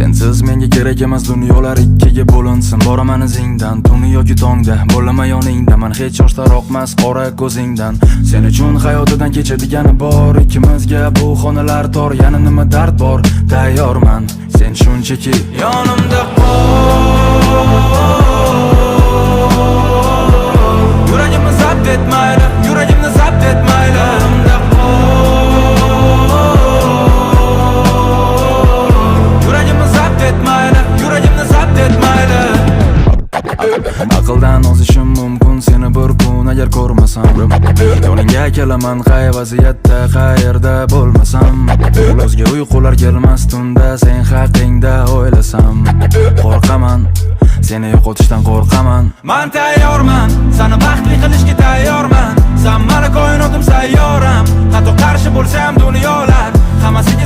Sensiz menga kerak emas dunyolar ikkiga bo'linsin. Boraman izingdan tuni yoki tongda, bo'lama yoningda. Men hech yoshtaroqmas qora ko'zingdan. Sen uchun hayotidan kechadigani bor. Ikkimizga bu xonalar tor, yana nima dard bor? Tayyorman, sen shunchaki yonimda qol. Yuragimni zabt etmayli, yuragimni zabt etmayli. Yonimda aqldan ozishim mumkin seni bir kun agar ko'rmasam. Yoningga kelaman qay vaziyatda, qayerda bo'lmasam. O'zga uyqular kelmas tunda sen haqingda o'ylasam. Qo'rqaman, seni yo'qotishdan qo'rqaman. Men tayyorman, seni baxtli qilishga tayyorman. Sen meni ko'nglim sayyoram. Hatto qarshi bo'lsam dunyolar hammasiga